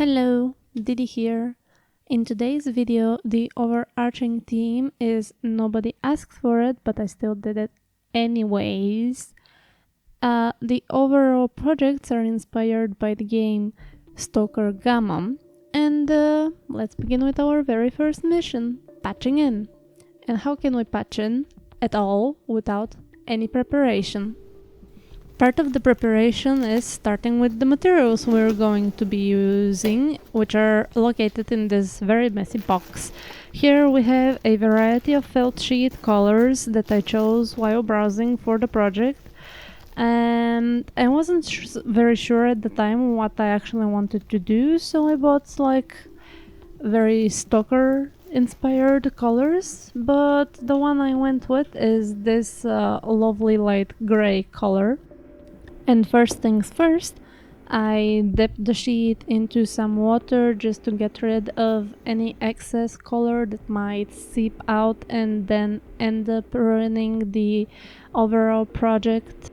Hello, Didi here. In today's video, the overarching theme is nobody asked for it, but I still did it anyways. The overall projects are inspired by the game Stalker Gamma, and let's begin with our very first mission, patching in. And how can we patch in at all without any preparation? Part of the preparation is starting with the materials we're going to be using, which are located in this very messy box. Here we have a variety of felt sheet colors that I chose while browsing for the project, and I wasn't very sure at the time what I actually wanted to do, so I bought like very Stalker inspired colors, but the one I went with is this lovely light gray color. And first things first, I dipped the sheet into some water just to get rid of any excess color that might seep out and then end up ruining the overall project.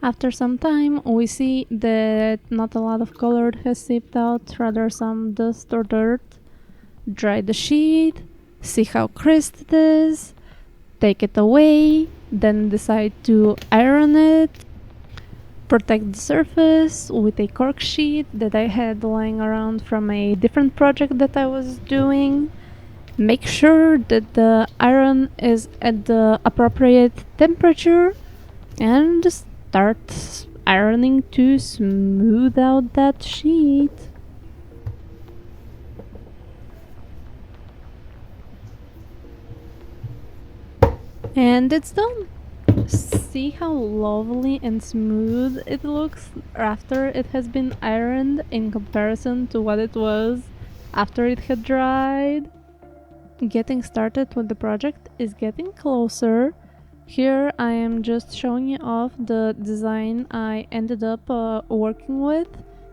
After some time, we see that not a lot of color has seeped out, rather some dust or dirt. Dry the sheet, see how crisp it is, take it away, then decide to iron it. Protect the surface with a cork sheet that I had lying around from a different project that I was doing. Make sure that the iron is at the appropriate temperature and just start ironing to smooth out that sheet. And it's done. See how lovely and smooth it looks after it has been ironed in comparison to what it was after it had dried. Getting started with the project is getting closer. Here I am just showing you off the design I ended up working with.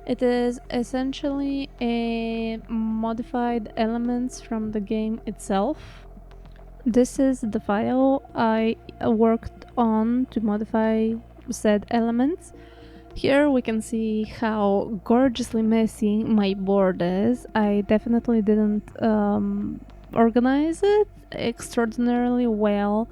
It is essentially a modified elements from the game itself. This is the file I worked on to modify said elements. Here we can see how gorgeously messy my board is. I definitely didn't organize it extraordinarily well.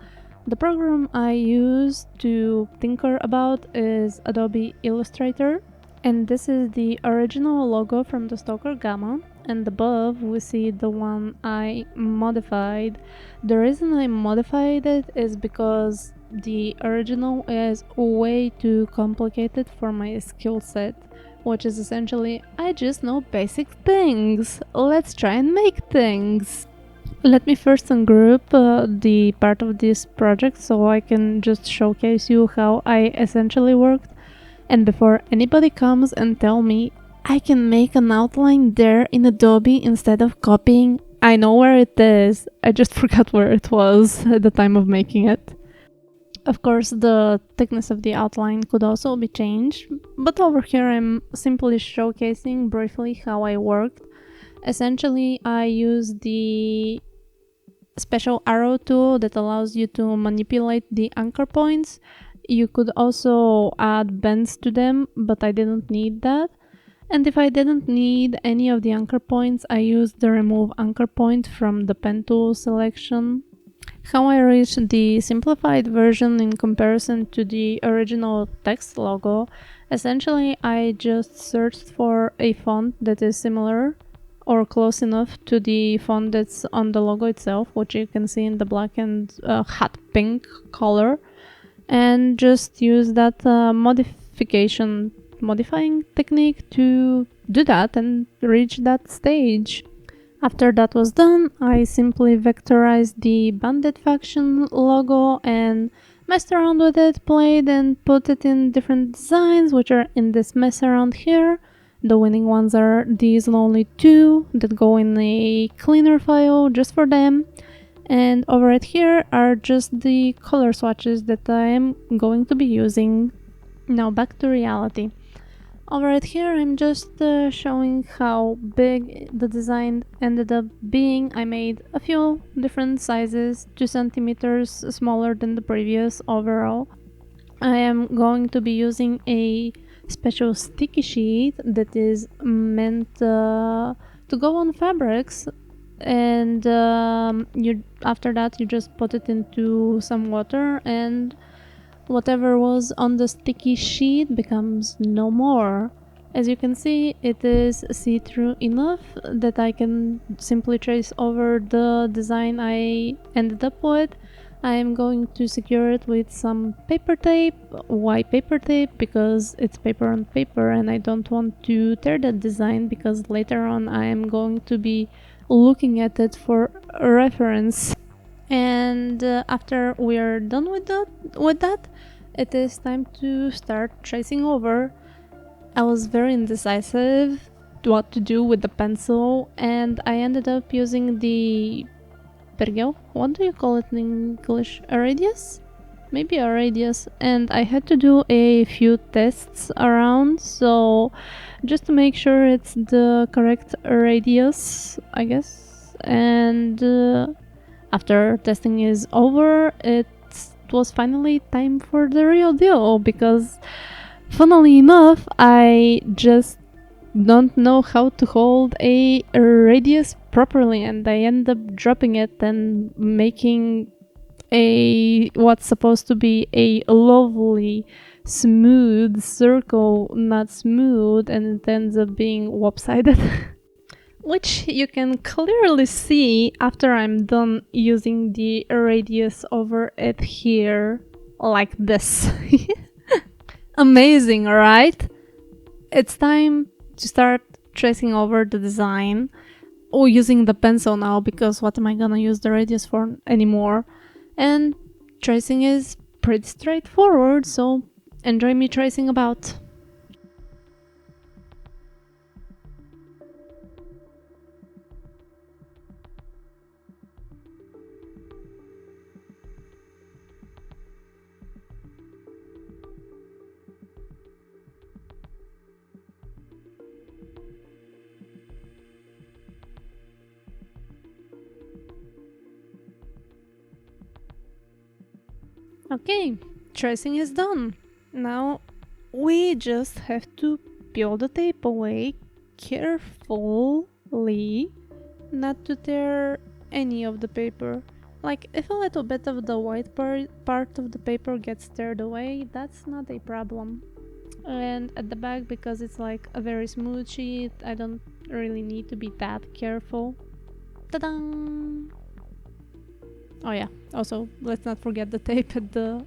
The program I use to tinker about is Adobe Illustrator, and this is the original logo from the Stalker Gamma, and above we see the one I modified. The reason I modified it is because the original is way too complicated for my skill set, which is essentially I just know basic things. Let's try and make things. Let me first ungroup the part of this project so I can just showcase you how I essentially worked. And before anybody comes and tell me I can make an outline there in Adobe instead of copying, I know where it is. I just forgot where it was at the time of making it. Of course, the thickness of the outline could also be changed, but over here I'm simply showcasing briefly how I worked. Essentially, I use the special arrow tool that allows you to manipulate the anchor points. You could also add bends to them, but I didn't need that. And if I didn't need any of the anchor points, I used the remove anchor point from the pen tool selection. How I reached the simplified version in comparison to the original text logo, essentially I just searched for a font that is similar or close enough to the font that's on the logo itself, which you can see in the black and hot pink color, and just use that modifying technique to do that and reach that stage. After that was done, I simply vectorized the Bandit faction logo and messed around with it, played and put it in different designs, which are in this mess around here. The winning ones are these lonely two that go in a cleaner file just for them. And over it here are just the color swatches that I am going to be using. Now back to reality. Over it here I'm just showing how big the design ended up being. I made a few different sizes, 2 centimeters smaller than the previous overall. I am going to be using a special sticky sheet that is meant to go on fabrics, and you after that you just put it into some water, and whatever was on the sticky sheet becomes no more. As you can see, it is see-through enough that I can simply trace over the design I ended up with. I am going to secure it with some paper tape. Why paper tape? Because it's paper on paper and I don't want to tear that design, because later on I am going to be looking at it for reference. And after we are done with that, it is time to start tracing over. I was very indecisive what to do with the pencil, and I ended up using the pergel. What do you call it in English? A radius? Maybe a radius. And I had to do a few tests around, so just to make sure it's the correct radius, I guess. And after testing is over, it was finally time for the real deal, because funnily enough, I just don't know how to hold a radius properly, and I end up dropping it and making a what's supposed to be a lovely smooth circle not smooth, and it ends up being lopsided. Which you can clearly see after I'm done using the radius over it here, like this. Amazing, right? It's time to start tracing over the design, or using the pencil now, because what am I gonna use the radius for anymore? And tracing is pretty straightforward, so enjoy me tracing about. Okay, tracing is done. Now we just have to peel the tape away carefully, not to tear any of the paper. Like, if a little bit of the white part of the paper gets teared away, that's not a problem. And at the back, because it's like a very smooth sheet, I don't really need to be that careful. Ta-da! Oh yeah, also let's not forget the tape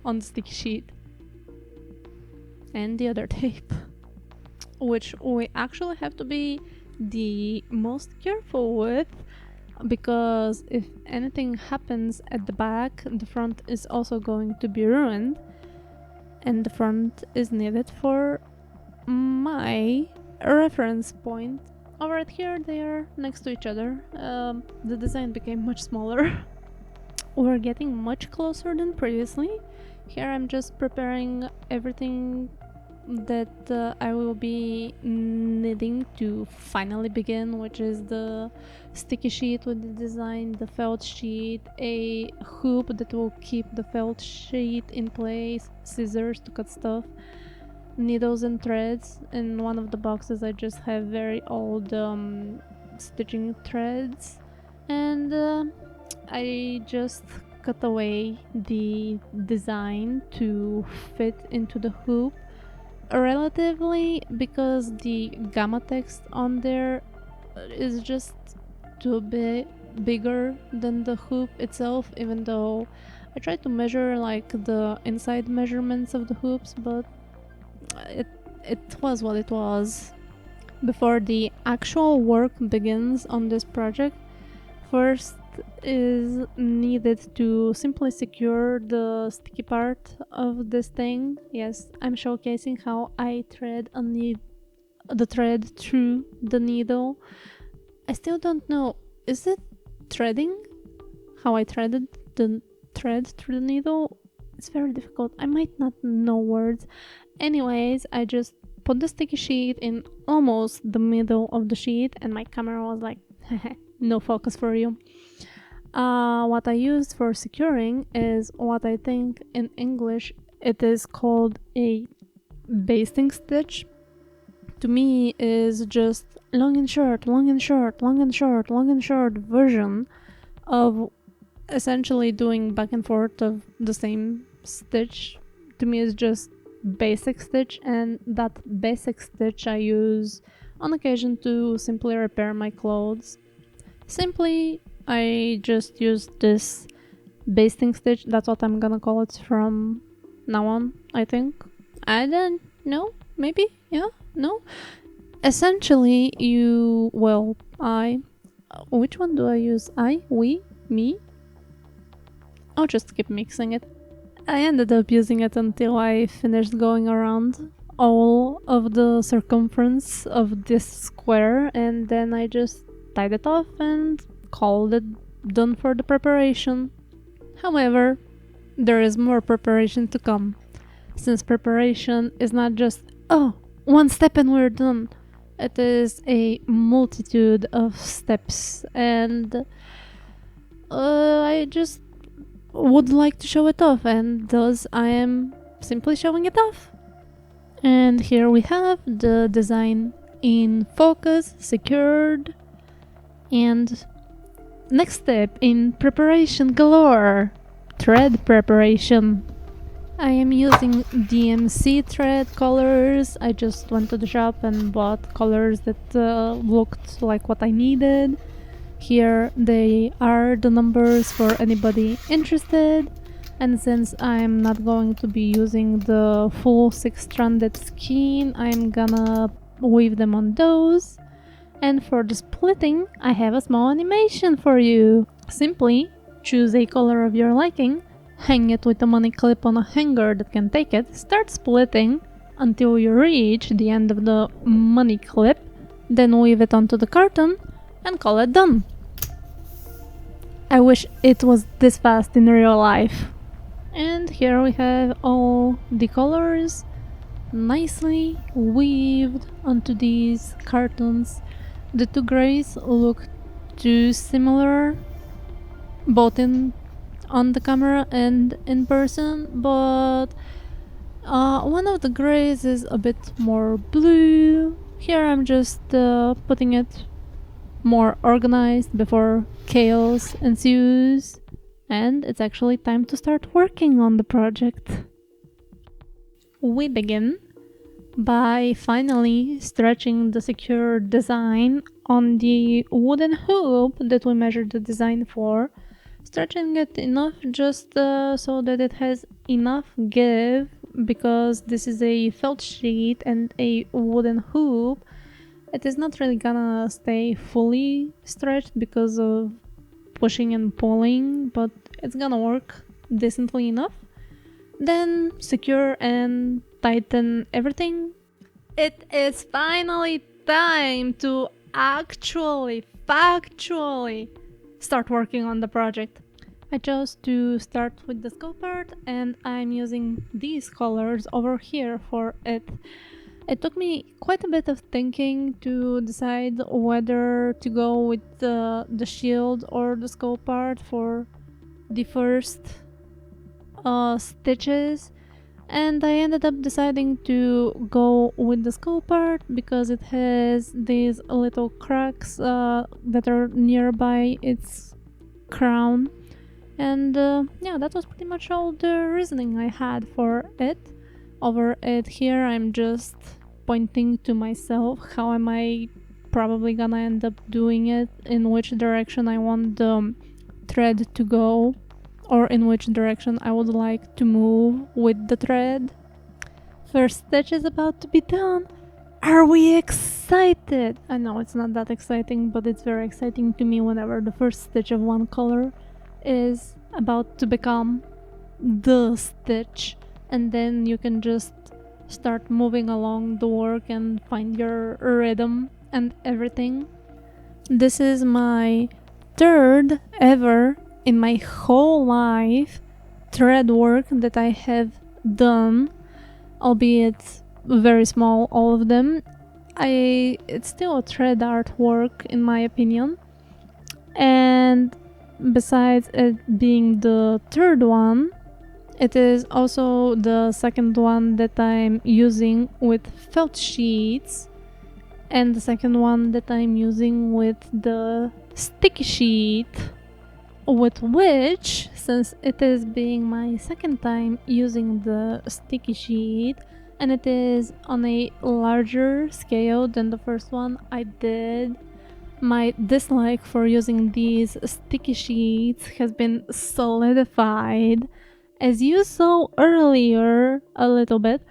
on the sticky sheet. And the other tape. Which we actually have to be the most careful with, because if anything happens at the back, the front is also going to be ruined. And the front is needed for my reference point. Alright, here they are next to each other. The design became much smaller. We're getting much closer than previously. Here I'm just preparing everything that I will be needing to finally begin, which is the sticky sheet with the design, the felt sheet, a hoop that will keep the felt sheet in place, scissors to cut stuff, needles and threads. In one of the boxes I just have very old stitching threads, and I just cut away the design to fit into the hoop relatively, because the gamma text on there is just too bigger than the hoop itself, even though I tried to measure like the inside measurements of the hoops, but it was what it was. Before the actual work begins on this project, first is needed to simply secure the sticky part of this thing. Yes, I'm showcasing how I thread the thread through the needle. I still don't know, is it threading? How I threaded the thread through the needle? It's very difficult. I might not know words. Anyways, I just put the sticky sheet in almost the middle of the sheet, and my camera was like, no focus for you. What I used for securing is what I think in English it is called a basting stitch to me is just long and short, long and short, long and short, long and short version of essentially doing back and forth of the same stitch. To me is just basic stitch, and that basic stitch I use on occasion to simply repair my clothes. Simply, I just use this basting stitch. That's what I'm gonna call it from now on, I think. I don't know, maybe, yeah, no. Essentially, which one do I use? I, we, me? I'll just keep mixing it. I ended up using it until I finished going around all of the circumference of this square, and then I just tied it off and called it done for the preparation. However, there is more preparation to come, since preparation is not just, oh, one step and we're done. It is a multitude of steps, and I just would like to show it off, and thus I am simply showing it off. And here we have the design in focus, secured, and next step in preparation galore, thread preparation. I am using DMC thread colors. I just went to the shop and bought colors that looked like what I needed. Here they are the numbers for anybody interested. And since I'm not going to be using the full 6-stranded skein, I'm gonna weave them on those. And for the splitting, I have a small animation for you. Simply choose a color of your liking, hang it with a money clip on a hanger that can take it, start splitting until you reach the end of the money clip, then weave it onto the carton and call it done. I wish it was this fast in real life. And here we have all the colors nicely weaved onto these cartons. The two grays look too similar, both on the camera and in person, but one of the grays is a bit more blue. Here I'm just putting it more organized before chaos ensues, and it's actually time to start working on the project. We begin by finally stretching the secure design on the wooden hoop that we measured the design for, stretching it enough just so that it has enough give, because this is a felt sheet and a wooden hoop. It is not really gonna stay fully stretched because of pushing and pulling, but it's gonna work decently enough. Then secure and tighten everything. It is finally time to actually, factually start working on the project. I chose to start with the scope art, and I'm using these colors over here for it. It took me quite a bit of thinking to decide whether to go with the shield or the scope art for the first stitches, and I ended up deciding to go with the scope art because it has these little cracks that are nearby its crown, and yeah, that was pretty much all the reasoning I had for it. Over it here, I'm just pointing to myself. How am I probably gonna end up doing it, in which direction I want the thread to go, or in which direction I would like to move with the thread. First stitch is about to be done. Are we excited? I know it's not that exciting, but it's very exciting to me whenever the first stitch of one color is about to become the stitch, and then you can just start moving along the work and find your rhythm and everything. This is my third ever in my whole life thread work that I have done, albeit very small, all of them. It's still a thread artwork in my opinion, and besides it being the third one, It is also the second one that I'm using with felt sheets, and the second one that I'm using with the sticky sheet, with which, since it is being my second time using the sticky sheet and it is on a larger scale than the first one I did, my dislike for using these sticky sheets has been solidified. As you saw earlier a little bit,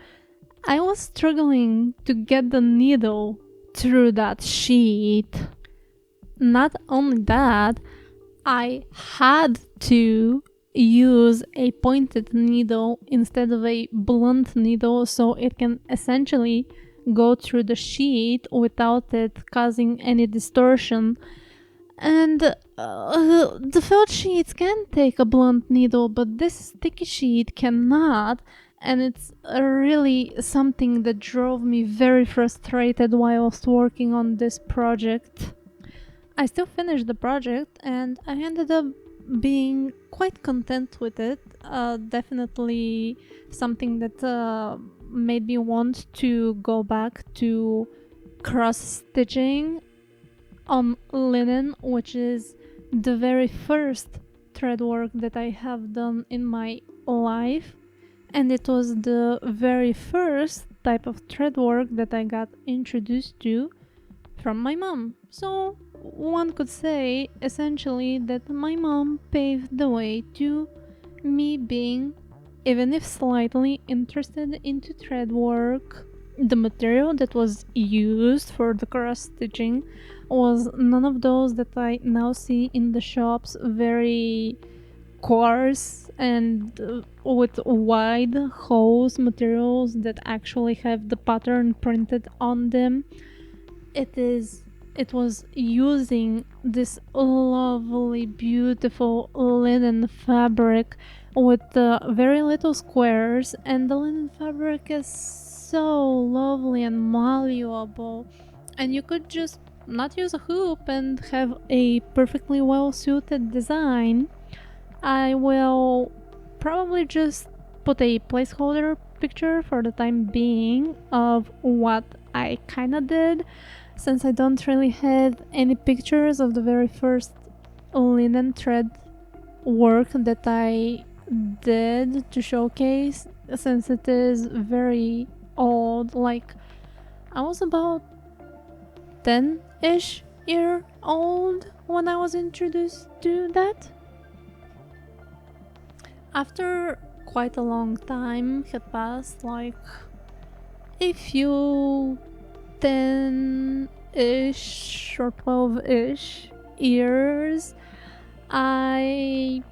I was struggling to get the needle through that sheet. Not only that, I had to use a pointed needle instead of a blunt needle so it can essentially go through the sheet without it causing any distortion. And the felt sheets can take a blunt needle, but this sticky sheet cannot. And it's really something that drove me very frustrated whilst working on this project. I still finished the project and I ended up being quite content with it. Definitely something that made me want to go back to cross stitching on linen, which is the very first thread work that I have done in my life. And it was the very first type of thread work that I got introduced to from my mom. So one could say essentially that my mom paved the way to me being, even if slightly, interested into thread work. The material that was used for the cross stitching was none of those that I now see in the shops, very coarse and with wide hose materials that actually have the pattern printed on them. It was using this lovely, beautiful linen fabric with very little squares, and the linen fabric is so lovely and malleable, and you could just not use a hoop and have a perfectly well suited design. I will probably just put a placeholder picture for the time being of what I kinda did, since I don't really have any pictures of the very first linen thread work that I did to showcase, since it is very old. Like, I was about 10-ish year old when I was introduced to that. After quite a long time had passed, like a few 10-ish or 12-ish years, I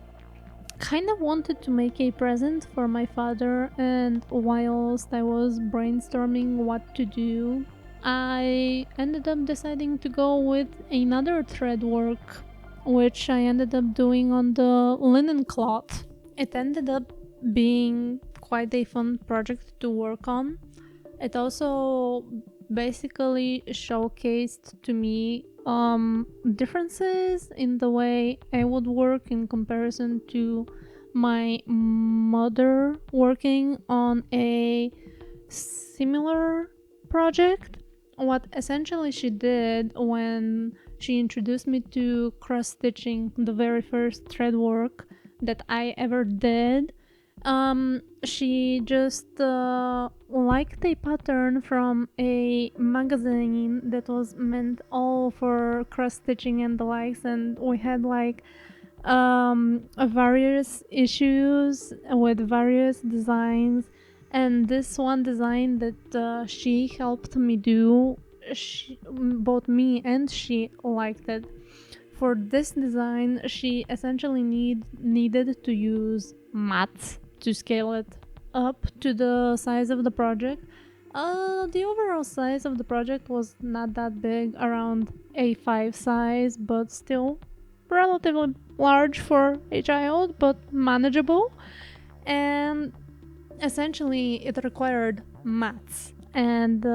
kind of wanted to make a present for my father, and whilst I was brainstorming what to do, I ended up deciding to go with another thread work, which I ended up doing on the linen cloth. It ended up being quite a fun project to work on. It also basically showcased to me differences in the way I would work in comparison to my mother working on a similar project. What essentially she did when she introduced me to cross stitching, the very first thread work that I ever did, she just liked a pattern from a magazine that was meant all for cross stitching and the likes, and we had like various issues with various designs. And this one design that she helped me do, both me and she liked it. For this design, she essentially needed to use mats to scale it up to the size of the project. The overall size of the project was not that big, around A5 size, but still relatively large for a child, but manageable. And essentially, it required mats. And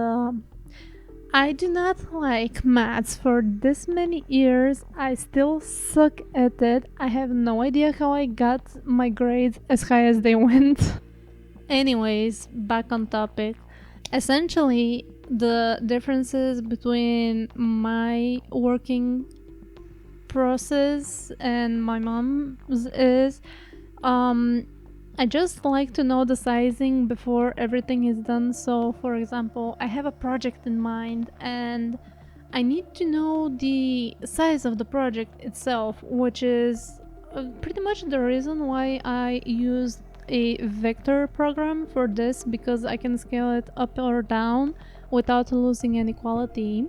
I do not like maths. For this many years, I still suck at it. I have no idea how I got my grades as high as they went. Anyways, back on topic. Essentially, the differences between my working process and my mom's is um I just like to know the sizing before everything is done. So, for example, I have a project in mind and I need to know the size of the project itself, which is pretty much the reason why I use a vector program for this, because I can scale it up or down without losing any quality.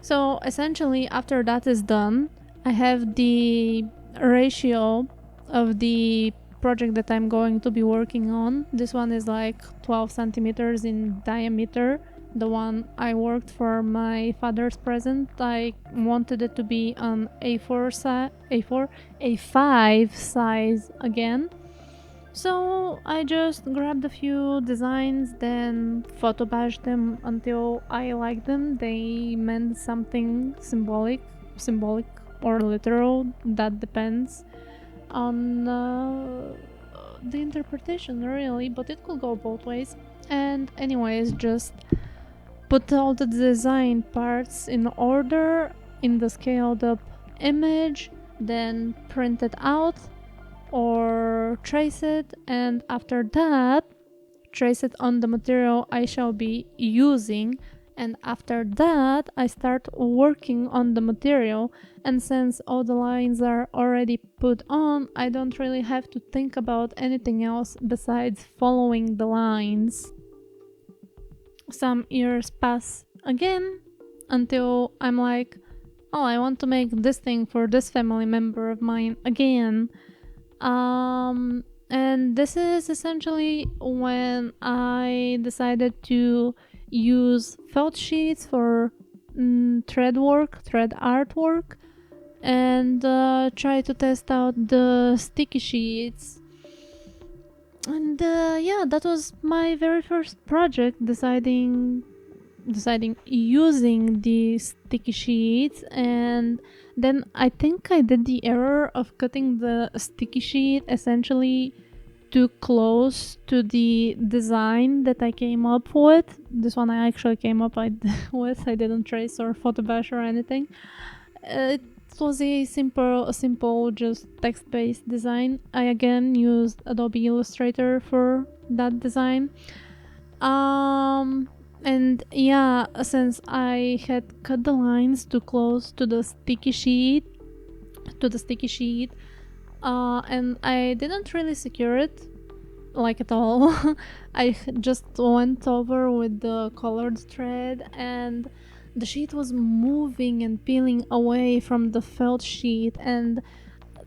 So essentially, after that is done, I have the ratio of the project that I'm going to be working on. This one is like 12 centimeters in diameter. The one I worked for my father's present, I wanted it to be an A5 size again. So I just grabbed a few designs, then photobashed them until I liked them. They meant something symbolic or literal. That depends on the interpretation, really, but it could go both ways. And anyways, just put all the design parts in order in the scaled up image, then print it out or trace it, and after that trace it on the material I shall be using, and after that I start working on the material. And since all the lines are already put on, I don't really have to think about anything else besides following the lines. Some years pass again until I'm like, oh, I want to make this thing for this family member of mine again. And this is essentially when I decided to use felt sheets for thread artwork, and try to test out the sticky sheets. And yeah, that was my very first project, deciding using the sticky sheets. And then I think I did the error of cutting the sticky sheet essentially too close to the design that I came up with. This one I actually came up with. I didn't trace or photobash or anything. It was a simple just text-based design. I again used Adobe Illustrator for that design. And yeah, since I had cut the lines too close to the sticky sheet, and I didn't really secure it like at all. I just went over with the colored thread, and the sheet was moving and peeling away from the felt sheet, and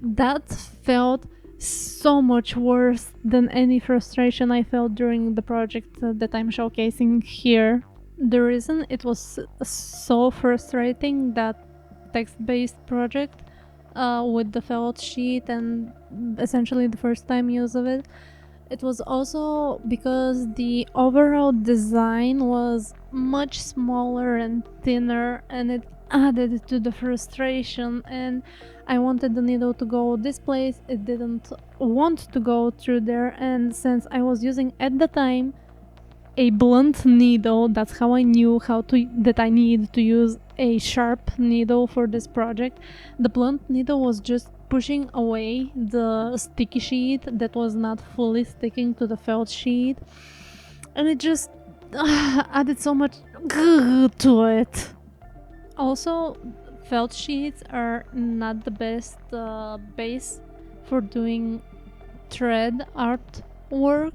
that felt so much worse than any frustration I felt during the project that I'm showcasing here. The reason it was so frustrating, that text-based project with the felt sheet and essentially the first time use of it, it was also because the overall design was much smaller and thinner, and it added to the frustration. And I wanted the needle to go this place, it didn't want to go through there. And since I was using at the time a blunt needle, that's how I knew that I need to use a sharp needle for this project. The blunt needle was just pushing away the sticky sheet that was not fully sticking to the felt sheet, and it just added so much to it. Also, felt sheets are not the best base for doing thread artwork,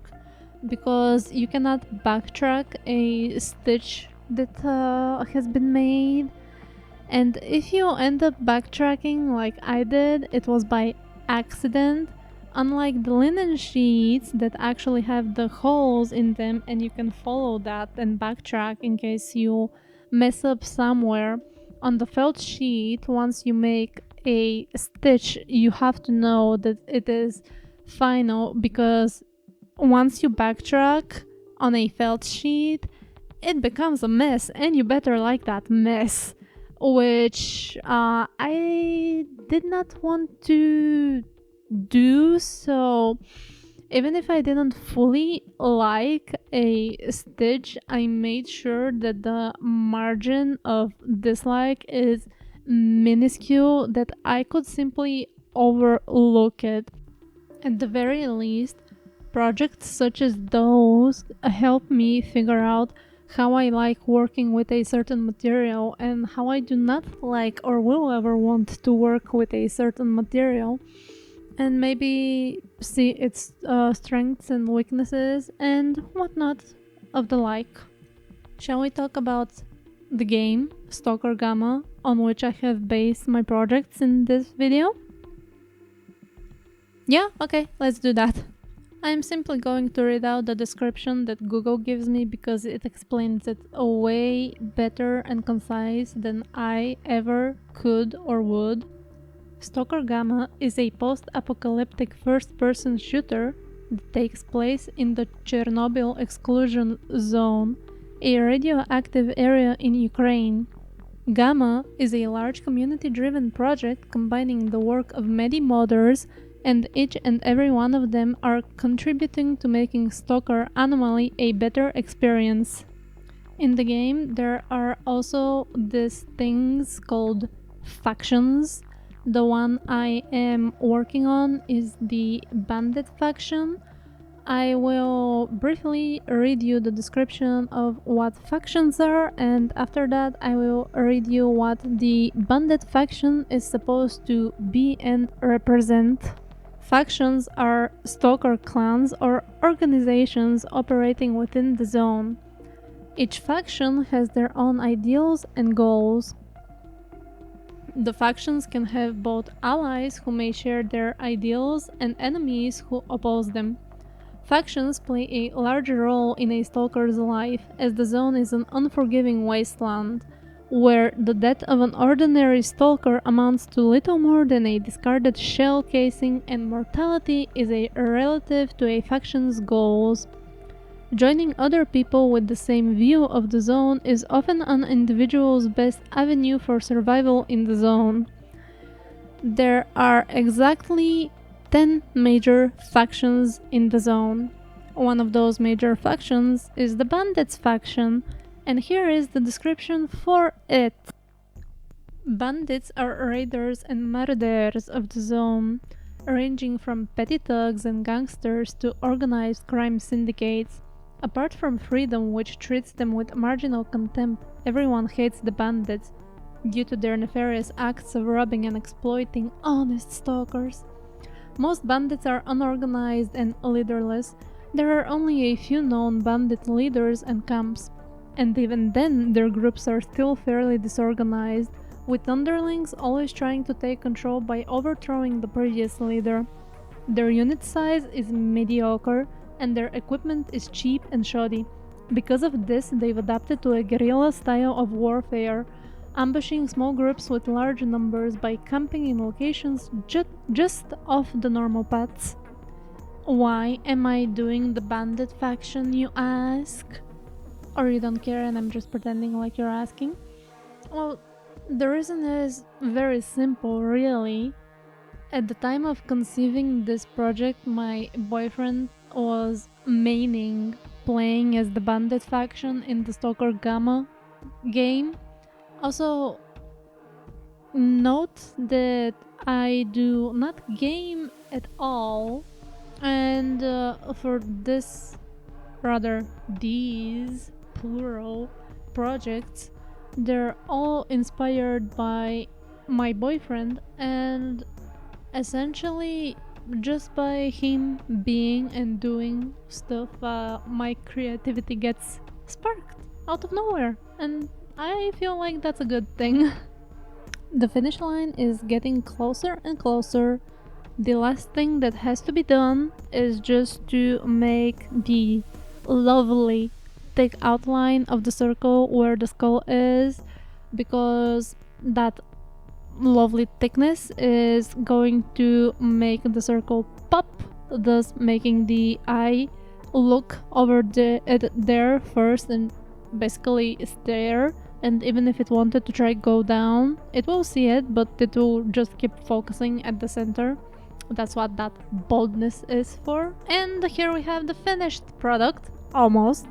because you cannot backtrack a stitch that has been made. And if you end up backtracking like I did, it was by accident. Unlike the linen sheets that actually have the holes in them and you can follow that and backtrack in case you mess up somewhere. On the felt sheet, once you make a stitch, you have to know that it is final, because once you backtrack on a felt sheet, it becomes a mess, and you better like that mess, which I did not want to do. So even if I didn't fully like a stitch, I made sure that the margin of dislike is minuscule, that I could simply overlook it. At the very least, projects such as those help me figure out how I like working with a certain material and how I do not like or will ever want to work with a certain material, and maybe see its strengths and weaknesses and whatnot of the like. Shall we talk about the game S.T.A.L.K Gamma, on which I have based my projects in this video? Yeah, okay, let's do that. I'm simply going to read out the description that Google gives me because it explains it way better and concise than I ever could or would. S.T.A.L.K Gamma is a post-apocalyptic first-person shooter that takes place in the Chernobyl exclusion zone, a radioactive area in Ukraine. Gamma is a large community-driven project combining the work of many modders, and each and every one of them are contributing to making Stalker Anomaly a better experience. In the game, there are also these things called factions. The one I am working on is the Bandit faction. I will briefly read you the description of what factions are, and after that I will read you what the Bandit faction is supposed to be and represent. Factions are stalker clans or organizations operating within the zone. Each faction has their own ideals and goals. The factions can have both allies who may share their ideals and enemies who oppose them. Factions play a large role in a stalker's life, as the zone is an unforgiving wasteland, where the death of an ordinary stalker amounts to little more than a discarded shell casing, and mortality is a relative to a faction's goals. Joining other people with the same view of the zone is often an individual's best avenue for survival in the zone. There are exactly 10 major factions in the zone. One of those major factions is the Bandits faction, and here is the description for it. Bandits are raiders and murderers of the zone, ranging from petty thugs and gangsters to organized crime syndicates. Apart from freedom, which treats them with marginal contempt, everyone hates the bandits due to their nefarious acts of robbing and exploiting honest stalkers. Most bandits are unorganized and leaderless. There are only a few known bandit leaders and camps, and even then their groups are still fairly disorganized, with underlings always trying to take control by overthrowing the previous leader. Their unit size is mediocre, and their equipment is cheap and shoddy. Because of this, they've adapted to a guerrilla style of warfare, ambushing small groups with large numbers by camping in locations just off the normal paths. Why am I doing the bandit faction, you ask? Or you don't care and I'm just pretending like you're asking? Well, the reason is very simple, really. At the time of conceiving this project, my boyfriend was maining playing as the bandit faction in the S.T.A.L.K Gamma game. Also, note that I do not game at all, and for this, rather these plural projects, they're all inspired by my boyfriend, and essentially just by him being and doing stuff, my creativity gets sparked out of nowhere, and I feel like that's a good thing. The finish line is getting closer and closer. The last thing that has to be done is just to make the lovely thick outline of the circle where the skull is, because that lovely thickness is going to make the circle pop, thus making the eye look over there first and basically stare, and even if it wanted to try go down, it will see it, but it will just keep focusing at the center. That's what that boldness is for. And here we have the finished product, almost.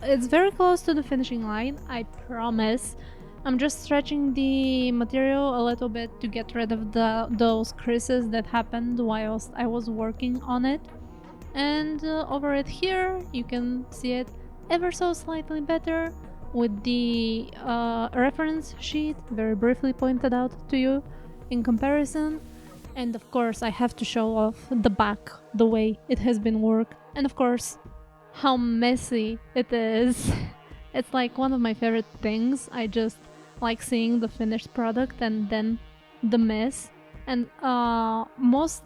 It's very close to the finishing line, I promise. I'm just stretching the material a little bit to get rid of those creases that happened whilst I was working on it. And over it here, you can see it ever so slightly better with the reference sheet very briefly pointed out to you in comparison. And of course, I have to show off the back, the way it has been worked, and of course, how messy it is. It's like one of my favorite things. I just like seeing the finished product and then the mess. And most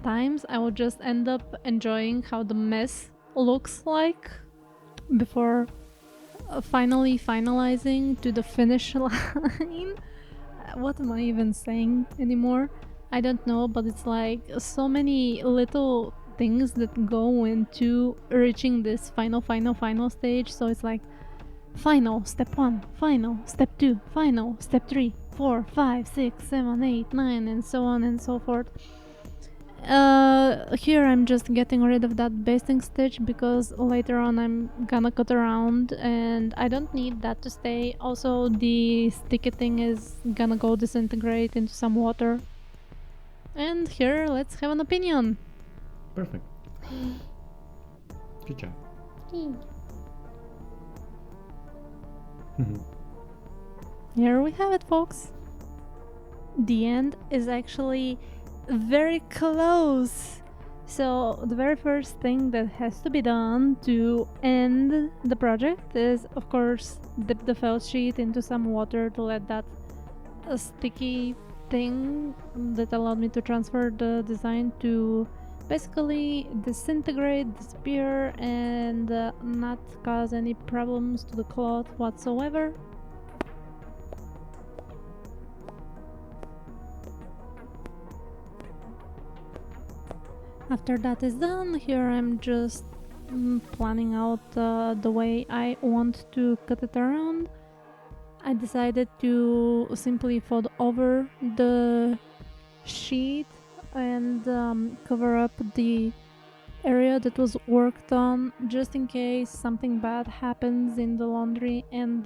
times I will just end up enjoying how the mess looks like before finally finalizing to the finish line. What am I even saying anymore? I don't know, but it's like so many little things that go into reaching this final stage. So it's like final, step 1, final, step 2, final, step 3, 4, 5, 6, 7, 8, 9, and so on and so forth. Here I'm just getting rid of that basting stitch because later on I'm gonna cut around and I don't need that to stay. Also, the sticky thing is gonna go disintegrate into some water. And here, let's have an opinion. Perfect. Good job. Here we have it, folks. The end is actually very close. So the very first thing that has to be done to end the project is, of course, dip the felt sheet into some water to let that sticky thing that allowed me to transfer the design to basically disintegrate, disappear, and not cause any problems to the cloth whatsoever. After that is done, here I'm just planning out the way I want to cut it around. I decided to simply fold over the sheet and cover up the area that was worked on just in case something bad happens in the laundry, and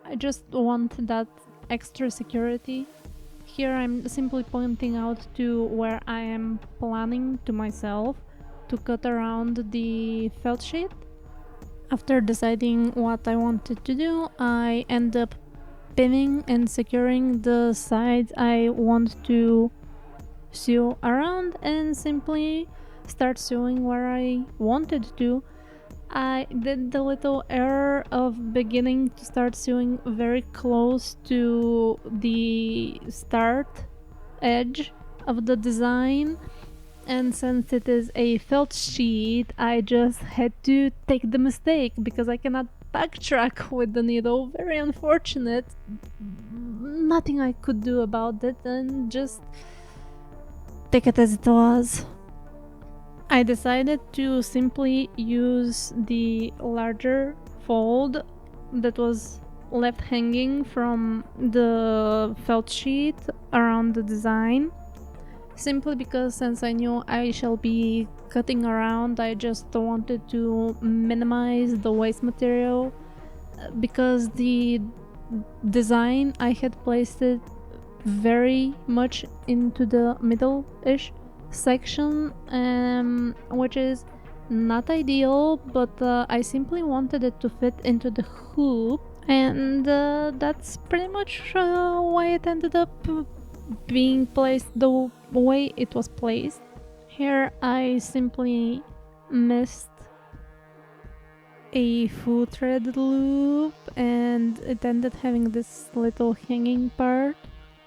I just want that extra security. Here I'm simply pointing out to where I am planning to myself to cut around the felt sheet. After deciding what I wanted to do, I end up pinning and securing the sides I want to sew around and simply start sewing where I wanted to. I did the little error of beginning to start sewing very close to the start edge of the design, and since it is a felt sheet, I just had to take the mistake because I cannot backtrack with the needle. Very unfortunate. Nothing I could do about it, and just take it as it was. I decided to simply use the larger fold that was left hanging from the felt sheet around the design, simply because since I knew I shall be cutting around, I just wanted to minimize the waste material, because the design I had placed it very much into the middle-ish section, which is not ideal, but I simply wanted it to fit into the hoop, and that's pretty much why it ended up being placed the way it was placed. Here I simply missed a full thread loop and it ended having this little hanging part,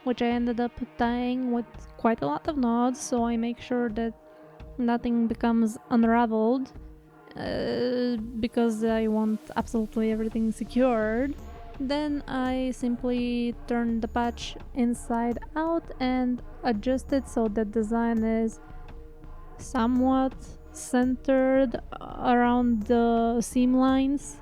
which I ended up tying with quite a lot of knots, so I make sure that nothing becomes unraveled, because I want absolutely everything secured. Then I simply turn the patch inside out and adjust it so the design is somewhat centered around the seam lines.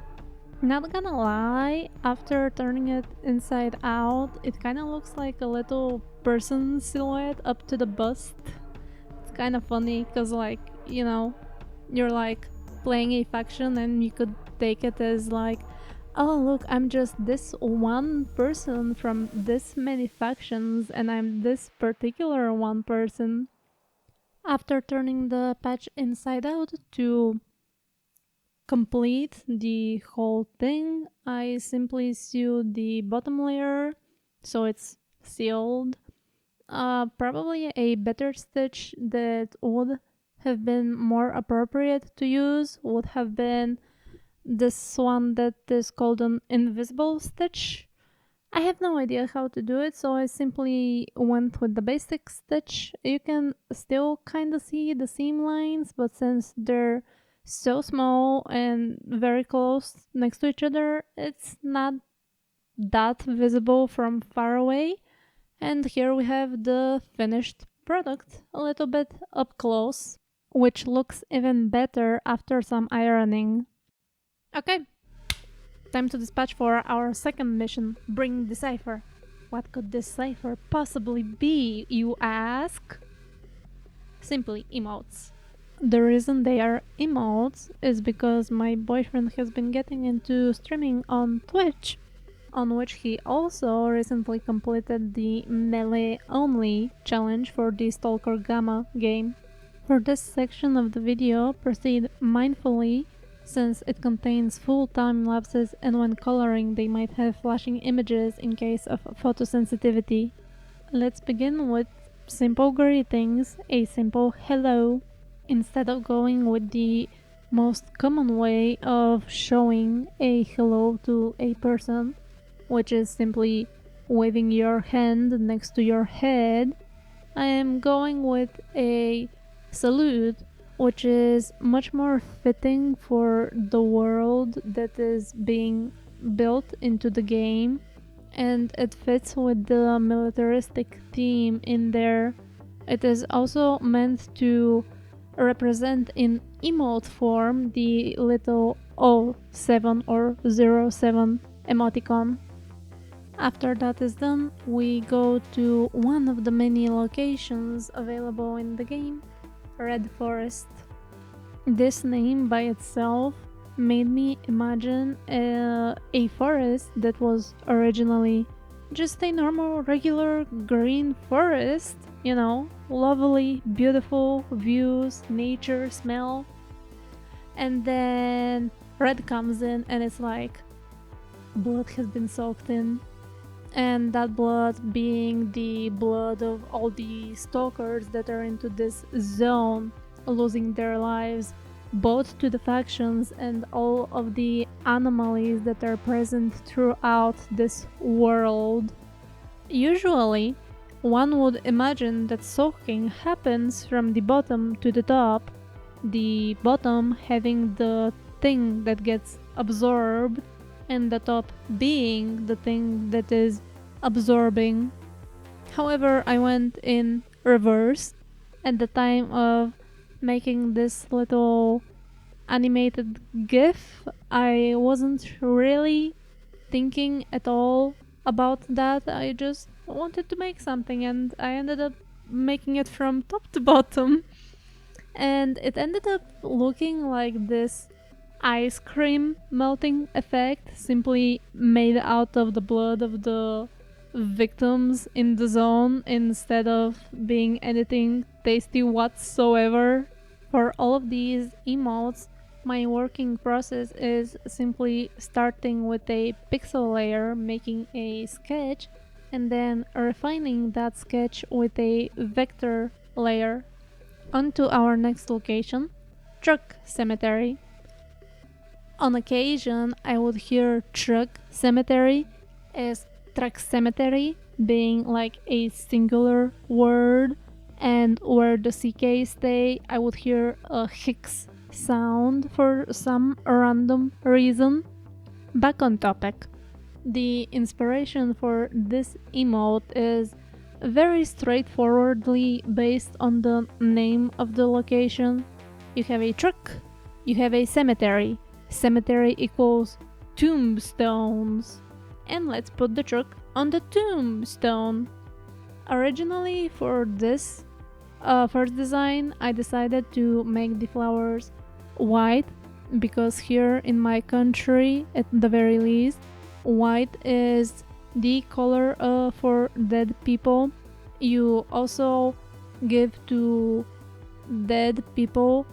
Not gonna lie, after turning it inside out, it kind of looks like a little person silhouette up to the bust. It's kind of funny because, like, you're like playing a faction and you could take it as like, oh, look, I'm just this one person from this many factions and I'm this particular one person. After turning the patch inside out to complete the whole thing, I simply sewed the bottom layer so it's sealed. Probably a better stitch that would have been more appropriate to use would have been this one that is called an invisible stitch. I have no idea how to do it, so I simply went with the basic stitch. You can still kind of see the seam lines, but since they're so small and very close next to each other, it's not that visible from far away. And here we have the finished product, a little bit up close, which looks even better after some ironing. Okay, time to dispatch for our second mission, bring the cipher. What could this cipher possibly be, you ask? Simply emotes. The reason they are emotes is because my boyfriend has been getting into streaming on Twitch, on which he also recently completed the melee only challenge for the Stalker Gamma game. For this section of the video, proceed mindfully since it contains full time lapses and when coloring they might have flashing images in case of photosensitivity. Let's begin with simple greetings, a simple hello. Instead of going with the most common way of showing a hello to a person, which is simply waving your hand next to your head, I am going with a salute, which is much more fitting for the world that is being built into the game, and it fits with the militaristic theme in there. It is also meant to represent in emote form the little O7 or 07 emoticon. After that is done, we go to one of the many locations available in the game, Red Forest. This name by itself made me imagine a forest that was originally just a normal, regular green forest, lovely, beautiful views, nature, smell. And then red comes in and it's like blood has been soaked in. And that blood being the blood of all the stalkers that are into this zone, losing their lives, both to the factions and all of the anomalies that are present throughout this world. Usually, one would imagine that soaking happens from the bottom to the top, the bottom having the thing that gets absorbed and the top being the thing that is absorbing. However, I went in reverse at the time of making this little animated GIF. I wasn't really thinking at all about that. I just wanted to make something and I ended up making it from top to bottom. And it ended up looking like this ice cream melting effect simply made out of the blood of the victims in the zone instead of being anything tasty whatsoever. For all of these emotes, my working process is simply starting with a pixel layer, making a sketch, and then refining that sketch with a vector layer. On to our next location, Truck Cemetery. On occasion, I would hear truck cemetery as truck cemetery being like a singular word, and where the CK stay, I would hear a Hicks sound for some random reason. Back on topic. The inspiration for this emote is very straightforwardly based on the name of the location. You have a truck, you have a cemetery. Cemetery equals tombstones. And let's put the truck on the tombstone. Originally for this first design, I decided to make the flowers white because here in my country, at the very least, white is the color for dead people. You also give to dead people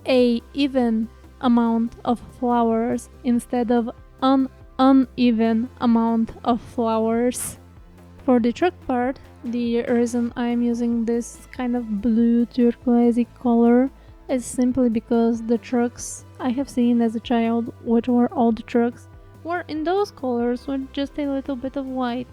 a even amount of flowers instead of an uneven amount of flowers. For the truck part, the reason I'm using this kind of blue turquoisey color is simply because the trucks I have seen as a child, which were old trucks, were in those colors with just a little bit of white.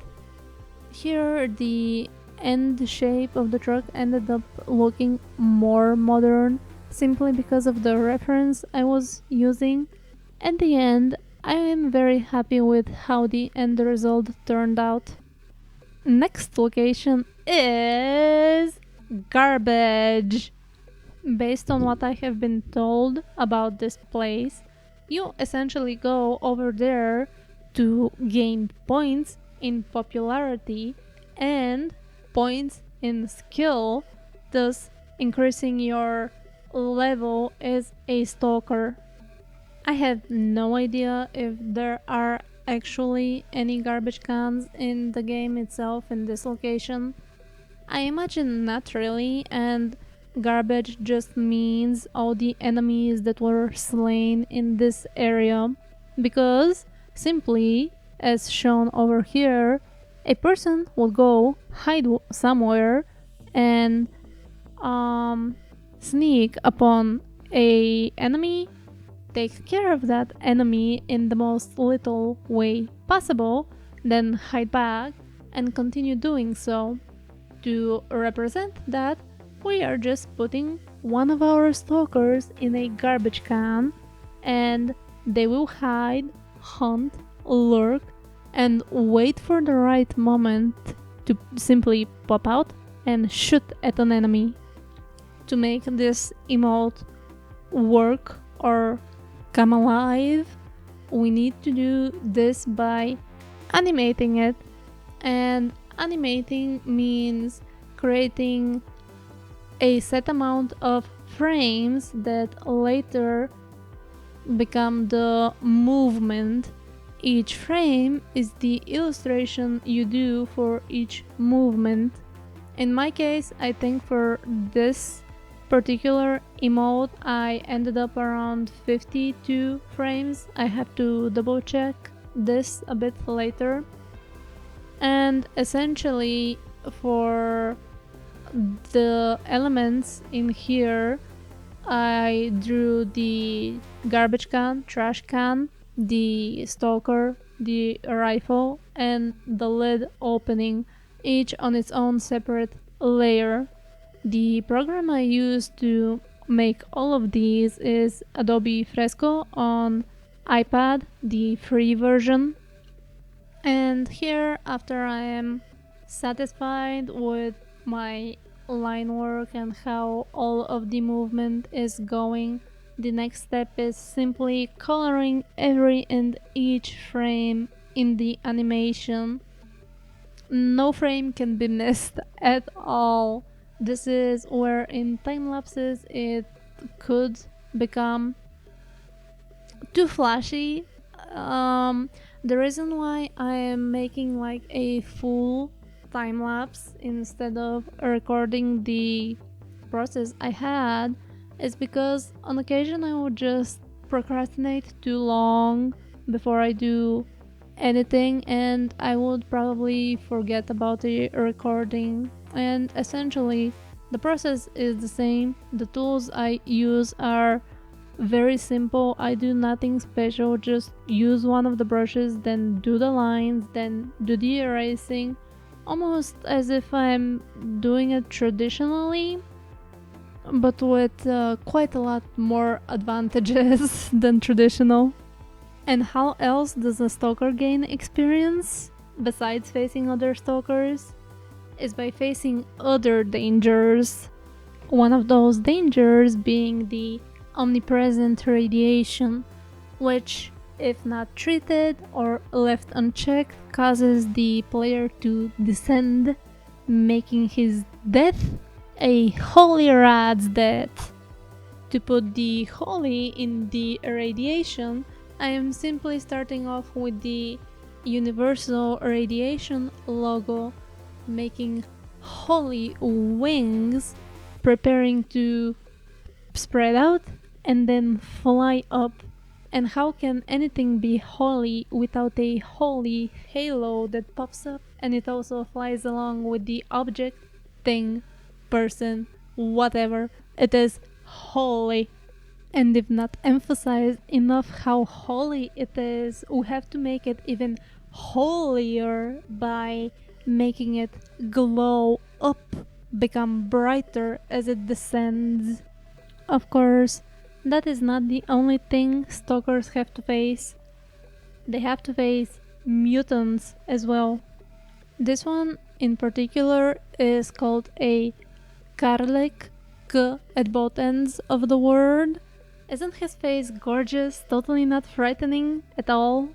Here the end shape of the truck ended up looking more modern simply because of the reference I was using. At the end, I am very happy with how the end result turned out. Next location is garbage. Based on what I have been told about this place, you essentially go over there to gain points in popularity and points in skill, thus increasing your level as a stalker. I have no idea if there are actually any garbage cans in the game itself in this location. I imagine not really, and garbage just means all the enemies that were slain in this area, because simply, as shown over here, a person will go hide somewhere and sneak upon a enemy, take care of that enemy in the most little way possible, then hide back and continue doing so. To represent that, we are just putting one of our stalkers in a garbage can, and they will hide, hunt, lurk, and wait for the right moment to simply pop out and shoot at an enemy. To make this emote work or come alive, we need to do this by animating it, and animating means creating a set amount of frames that later become the movement. Each frame is the illustration you do for each movement. In my case, I think for this particular emote I ended up around 52 frames. I have to double check this a bit later. And essentially for the elements in here, I drew the garbage can, trash can, the stalker, the rifle, and the lid opening, each on its own separate layer. The program I use to make all of these is Adobe Fresco on iPad, the free version. And here, after I am satisfied with my line work and how all of the movement is going, the next step is simply coloring every and each frame in the animation. No frame can be missed at all. This is where in time lapses it could become too flashy. The reason why I am making like a full time lapse instead of recording the process I had is because on occasion I would just procrastinate too long before I do anything, and I would probably forget about the recording. And essentially the process is the same. The tools I use are very simple. I do nothing special, just use one of the brushes, then do the lines, then do the erasing, almost as if I'm doing it traditionally, but with quite a lot more advantages than traditional. And how else does a stalker gain experience, besides facing other stalkers? Is by facing other dangers. One of those dangers being the omnipresent radiation, which if not treated or left unchecked, causes the player to descend, making his death a holy rad's death. To put the holy in the irradiation, I am simply starting off with the universal radiation logo, making holy wings, preparing to spread out and then fly up. And how can anything be holy without a holy halo that pops up and it also flies along with the object, thing, person, whatever? It is holy. And if not emphasized enough how holy it is, we have to make it even holier by making it glow up, become brighter as it descends. Of course, that is not the only thing stalkers have to face. They have to face mutants as well. This one in particular is called a garlic, K at both ends of the word. Isn't his face gorgeous, totally not frightening at all?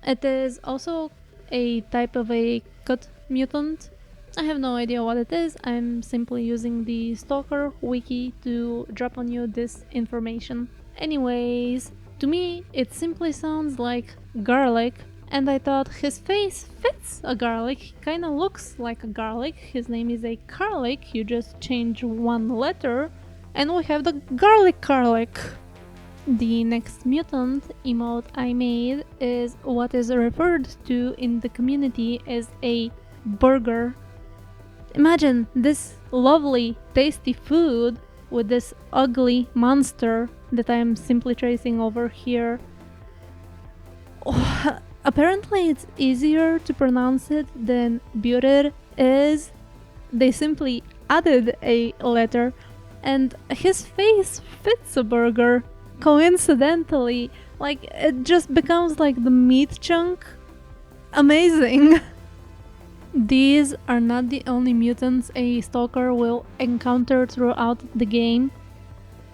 It is also a type of a cut mutant. I have no idea what it is, I'm simply using the Stalker wiki to drop on you this information. Anyways, to me it simply sounds like garlic, and I thought his face fits a garlic, he kinda looks like a garlic, his name is a Carlick, you just change one letter, and we have the garlic Carlick. The next mutant emote I made is what is referred to in the community as a burger. Imagine this lovely, tasty food with this ugly monster that I'm simply tracing over here. Apparently it's easier to pronounce it than Burer is. They simply added a letter and his face fits a burger. Coincidentally, like it just becomes like the meat chunk. Amazing. These are not the only mutants a stalker will encounter throughout the game.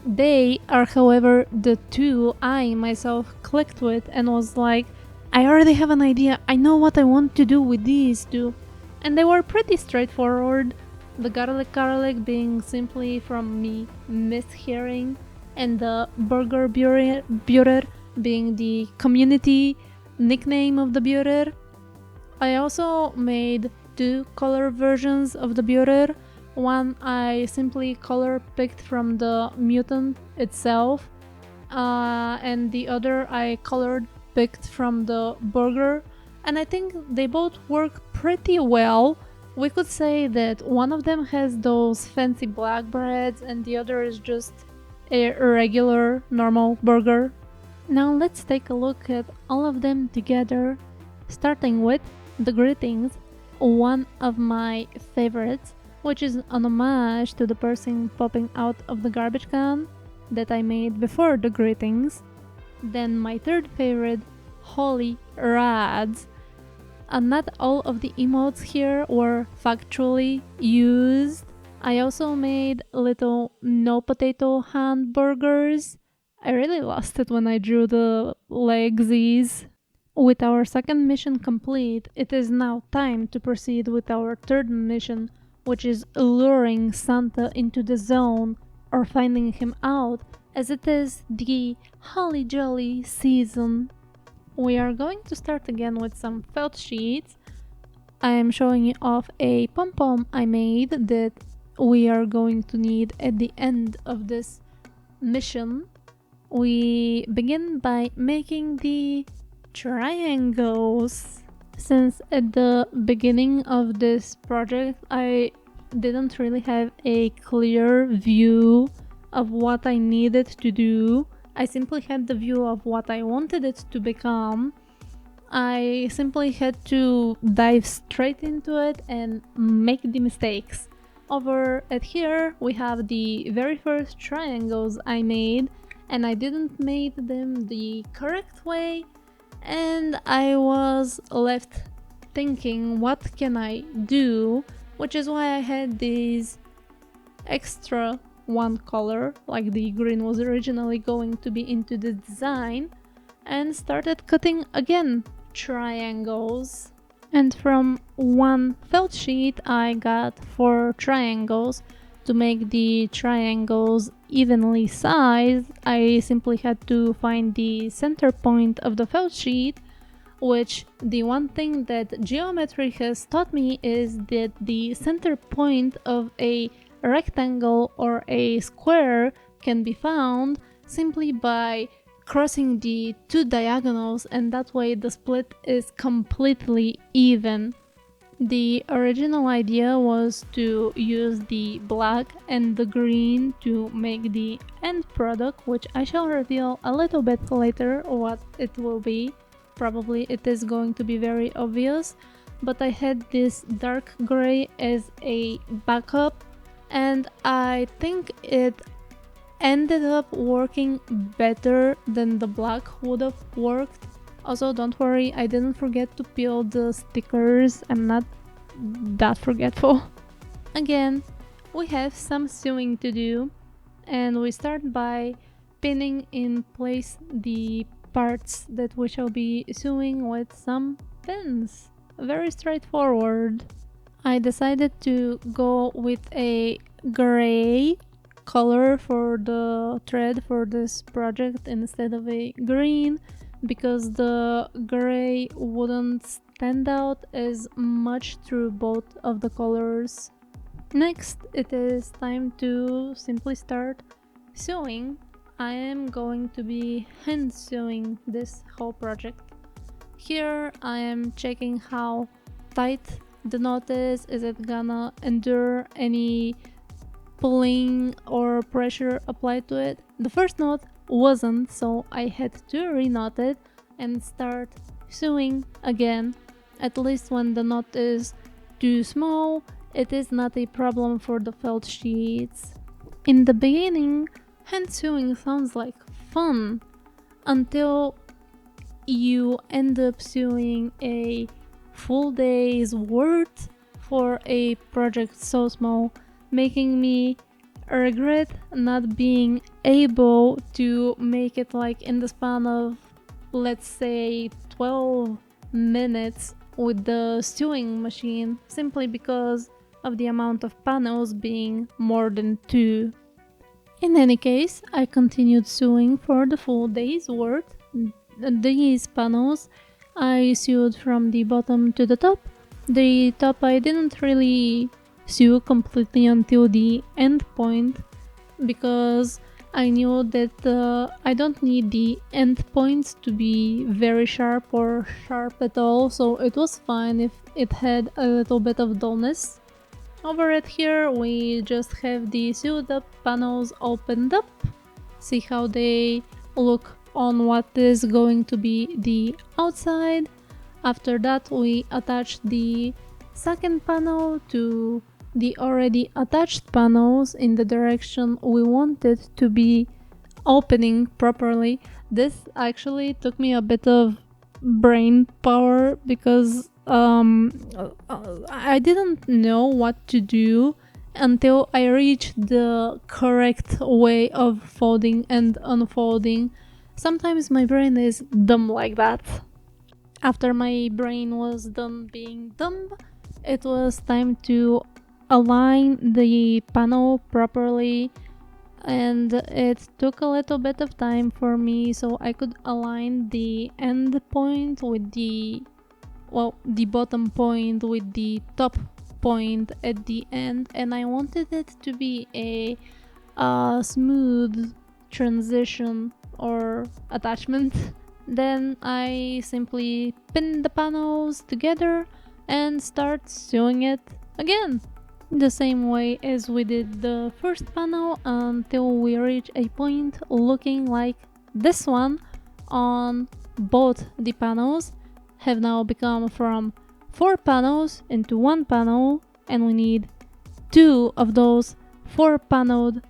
They are, however, the two I myself clicked with and was like, I already have an idea, I know what I want to do with these two. And they were pretty straightforward, the garlic garlic being simply from me mishearing, and the burger Burer being the community nickname of the Burer. I also made two color versions of the Burer. One I simply color picked from the mutant itself, and the other I colored picked from the burger, and I think they both work pretty well. We could say that one of them has those fancy black breads and the other is just a regular normal burger. Now let's take a look at all of them together, starting with the greetings, one of my favorites, which is an homage to the person popping out of the garbage can that I made before the greetings. Then my third favorite, Holy Rads. And not all of the emotes here were factually used. I also made little no potato hamburgers. I really lost it when I drew the legsies. With our second mission complete, it is now time to proceed with our third mission, which is luring Santa into the zone or finding him out, as it is the holly jolly season. We are going to start again with some felt sheets. I am showing you off a pom-pom I made that we are going to need at the end of this mission. We begin by making the triangles. Since at the beginning of this project I didn't really have a clear view of what I needed to do, I simply had the view of what I wanted it to become. I simply had to dive straight into it and make the mistakes. Over at here we have the very first triangles I made, and I didn't make them the correct way, and I was left thinking what can I do, which is why I had these extra one color, like the green was originally going to be into the design. and started cutting again triangles. And from one felt sheet I got 4 triangles. To make the triangles evenly sized, I simply had to find the center point of the felt sheet, which the one thing that geometry has taught me is that the center point of a rectangle or a square can be found simply by crossing the 2 diagonals, and that way the split is completely even. The original idea was to use the black and the green to make the end product, which I shall reveal a little bit later what it will be. Probably it is going to be very obvious, but I had this dark gray as a backup, and I think it ended up working better than the black would have worked. Also, don't worry, I didn't forget to peel the stickers. I'm not that forgetful. Again, we have some sewing to do, and we start by pinning in place the parts that we shall be sewing with some pins. Very straightforward. I decided to go with a gray color for the thread for this project instead of a green, because the gray wouldn't stand out as much through both of the colors. Next, it is time to simply start sewing. I am going to be hand sewing this whole project. Here I am checking how tight the knot is it gonna endure any pulling or pressure applied to it. The first knot wasn't, so I had to re-knot it and start sewing again. At least when the knot is too small, it is not a problem for the felt sheets. In the beginning, hand sewing sounds like fun until you end up sewing a full day's worth for a project so small, making me regret not being able to make it like in the span of, let's say, 12 minutes with the sewing machine, simply because of the amount of panels being more than 2. In any case, I continued sewing for the full day's worth. These panels I sewed from the bottom to the top. The top I didn't really sew completely until the end point, because I knew that I don't need the end points to be very sharp or sharp at all, so it was fine if it had a little bit of dullness. Over it here we just have the sewed up panels opened up. See how they look on what is going to be the outside. After that we attach the second panel to the already attached panels in the direction we wanted to be opening properly. This actually took me a bit of brain power, because I didn't know what to do until I reached the correct way of folding and unfolding. Sometimes my brain is dumb like that. After my brain was done being dumb, it was time to align the panel properly, and it took a little bit of time for me so I could align the end point with the bottom point with the top point at the end, and I wanted it to be a smooth transition or attachment. Then I simply pin the panels together and start sewing it again, the same way as we did the first panel, until we reach a point looking like this one. On both the panels have now become from 4 panels into 1 panel, and we need 2 of those 4 paneled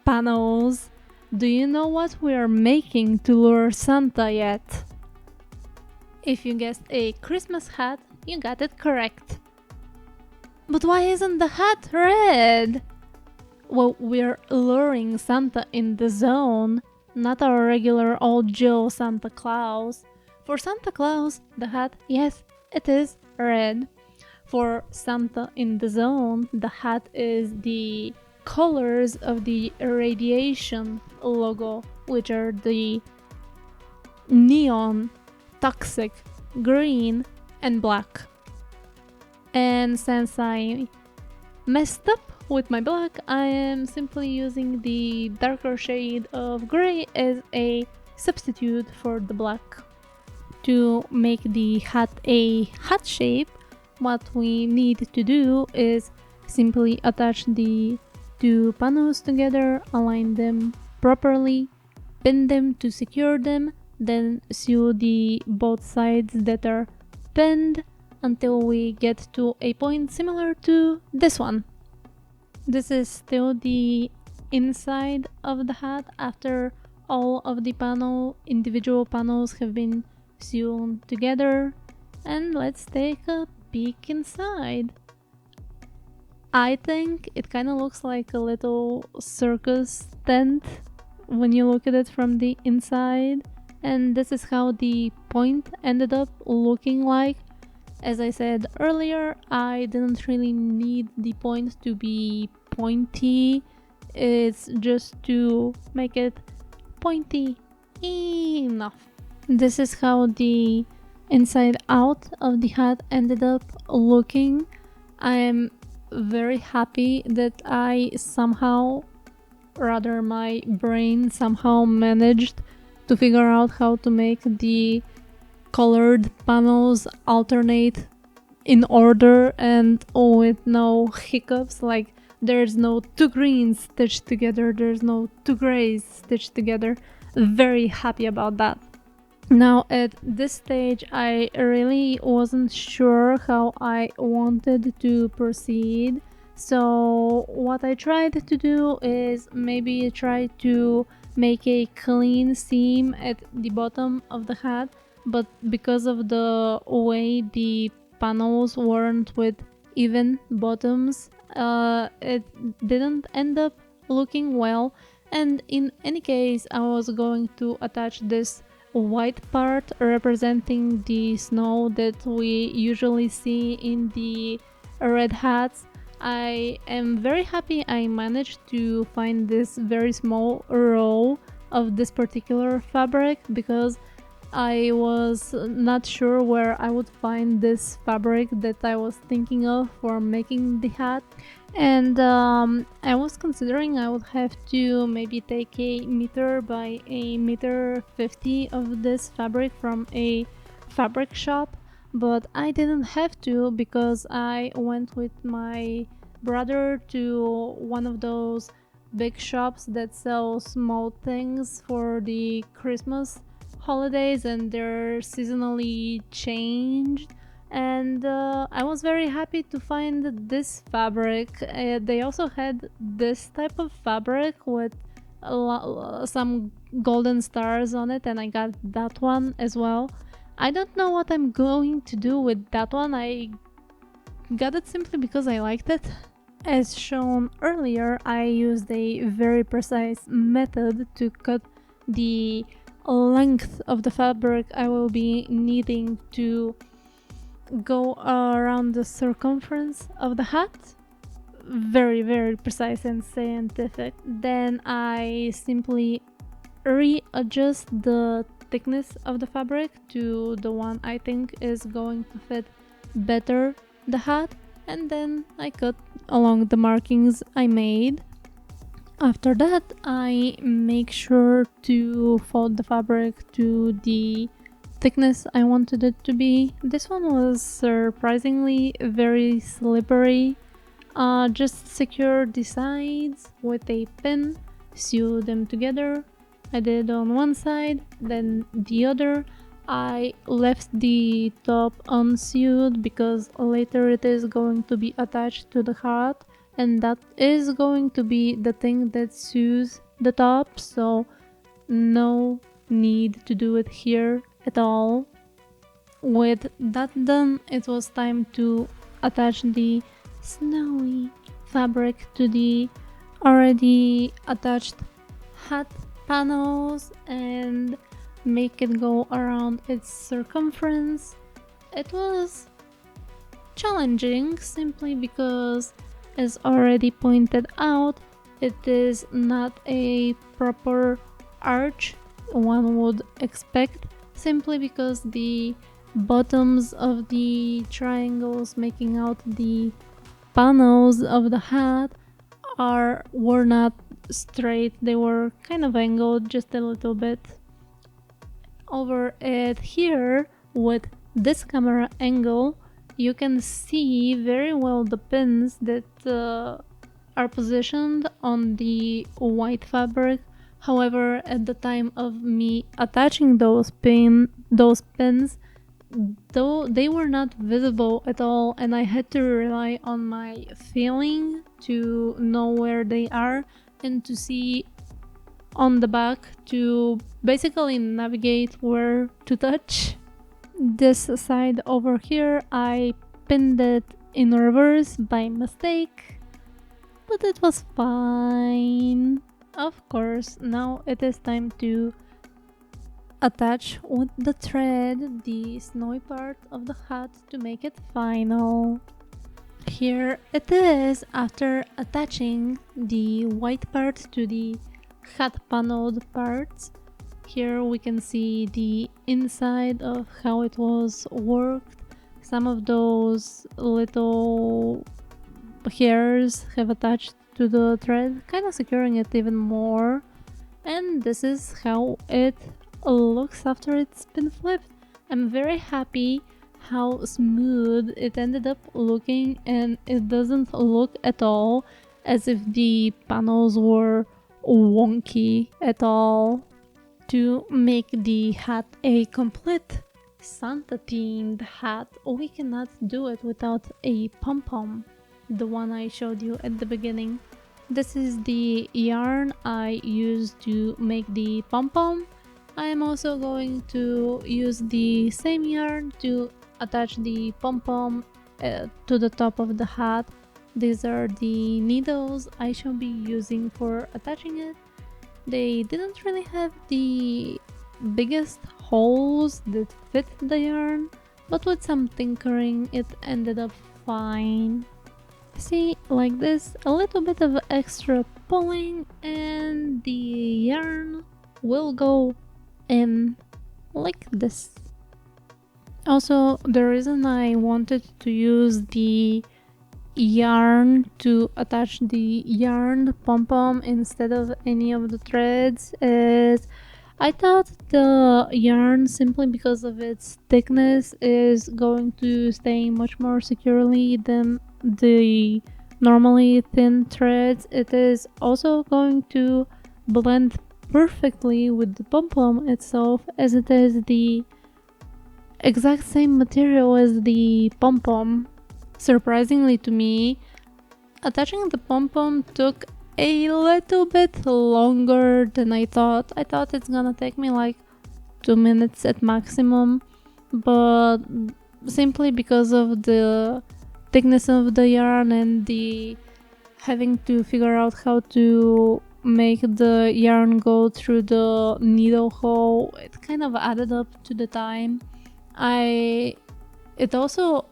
panels. Do you know what we are making to lure Santa yet? If you guessed a Christmas hat, you got it correct. But why isn't the hat red? Well, we're luring Santa in the zone. not a regular old Joe Santa Claus. For Santa Claus, the hat, yes, it is red. For Santa in the Zone, the hat is the colors of the radiation logo, which are the neon, toxic, green, and black. And since I messed up with my black, I am simply using the darker shade of gray as a substitute for the black. To make the hat a hat shape, what we need to do is simply attach the two panels together, align them properly, pin them to secure them, then sew the both sides that are pinned until we get to a point similar to this one. This is still the inside of the hat after all of the individual panels have been sewn together, and let's take a peek inside. I think it kind of looks like a little circus tent when you look at it from the inside, and this is how the point ended up looking like. As I said earlier, I didn't really need the point to be pointy. It's just to make it pointy enough. This is how the inside out of the hat ended up looking. I am very happy that my brain somehow managed to figure out how to make the colored panels alternate in order and with no hiccups. Like, there's no two greens stitched together, there's no two grays stitched together. Very happy about that. Now at this stage I really wasn't sure how I wanted to proceed, so what I tried to do is maybe try to make a clean seam at the bottom of the hat, but because of the way the panels weren't with even bottoms, it didn't end up looking well. And in any case, I was going to attach this white part representing the snow that we usually see in the red hats. I am very happy I managed to find this very small roll of this particular fabric, because I was not sure where I would find this fabric that I was thinking of for making the hat. And I was considering I would have to maybe take a meter by a meter 50 of this fabric from a fabric shop, but I didn't have to because I went with my brother to one of those big shops that sell small things for the Christmas holidays, and they're seasonally changed. And I was very happy to find this fabric. They also had this type of fabric with some golden stars on it, and I got that one as well. I don't know what I'm going to do with that one. I got it simply because I liked it. As shown earlier, I used a very precise method to cut the length of the fabric I will be needing to go around the circumference of the hat. Very, very precise and scientific. Then I simply readjust the thickness of the fabric to the one I think is going to fit better the hat, and then I cut along the markings I made. After that, I make sure to fold the fabric to the thickness I wanted it to be. This one was surprisingly very slippery. Just secure the sides with a pin, sew them together. I did on one side, then the other. I left the top unsewed because later it is going to be attached to the hat, and that is going to be the thing that sews the top, so no need to do it here at all. With that done, it was time to attach the snowy fabric to the already attached hat panels and make it go around its circumference. It was challenging simply because, as already pointed out, it is not a proper arch one would expect, simply because the bottoms of the triangles making out the panels of the hat were not straight. They were kind of angled just a little bit. Over it here, with this camera angle, you can see very well the pins that are positioned on the white fabric. However, at the time of me attaching those pins, though they were not visible at all, and I had to rely on my feeling to know where they are and to see on the back to basically navigate where to touch. This side over here, I pinned it in reverse by mistake, but it was fine. Of course, now it is time to attach with the thread the snowy part of the hat to make it final. Here it is after attaching the white part to the hat paneled parts. Here we can see the inside of how it was worked. Some of those little hairs have attached to the thread, kind of securing it even more. And this is how it looks after it's been flipped. I'm very happy how smooth it ended up looking, and it doesn't look at all as if the panels were wonky at all. To make the hat a complete Santa themed hat, we cannot do it without a pom-pom, the one I showed you at the beginning. This is the yarn I used to make the pom-pom. I am also going to use the same yarn to attach the pom-pom to the top of the hat. These are the needles I shall be using for attaching it. They didn't really have the biggest holes that fit the yarn, but with some tinkering it ended up fine. See, like this, a little bit of extra pulling and the yarn will go in like this. Also, the reason I wanted to use the yarn to attach the yarn pom-pom instead of any of the threads is I thought the yarn, simply because of its thickness, is going to stay much more securely than the normally thin threads. It is also going to blend perfectly with the pom-pom itself, as it is the exact same material as the pom-pom. Surprisingly to me, attaching the pom-pom took a little bit longer than I thought. I thought it's gonna take me like 2 minutes at maximum, but simply because of the thickness of the yarn and the having to figure out how to make the yarn go through the needle hole, it kind of added up to the time. It also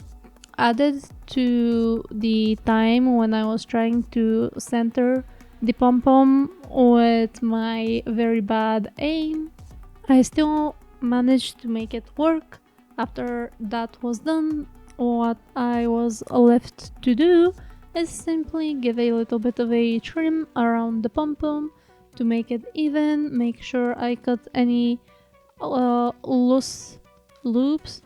added to the time when I was trying to center the pom-pom with my very bad aim. I still managed to make it work. After that was done, what I was left to do is simply give a little bit of a trim around the pom-pom to make it even, make sure I cut any loose loops,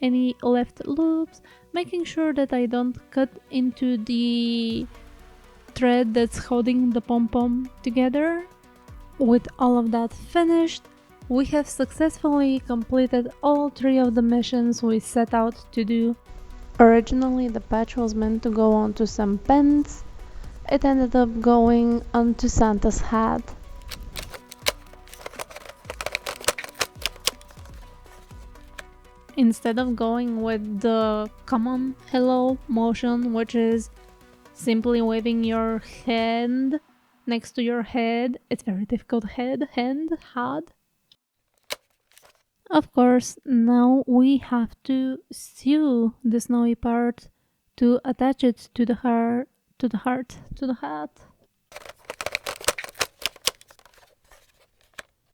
any left loops, making sure that I don't cut into the thread that's holding the pom-pom together. With all of that finished, we have successfully completed all 3 of the missions we set out to do. Originally, the patch was meant to go onto some pens. It ended up going onto Santa's hat. Instead of going with the common hello motion, which is simply waving your hand next to your head. It's very difficult. Head, hand, head. Of course, now we have to sew the snowy part to attach it to the heart, to the heart, to the hat.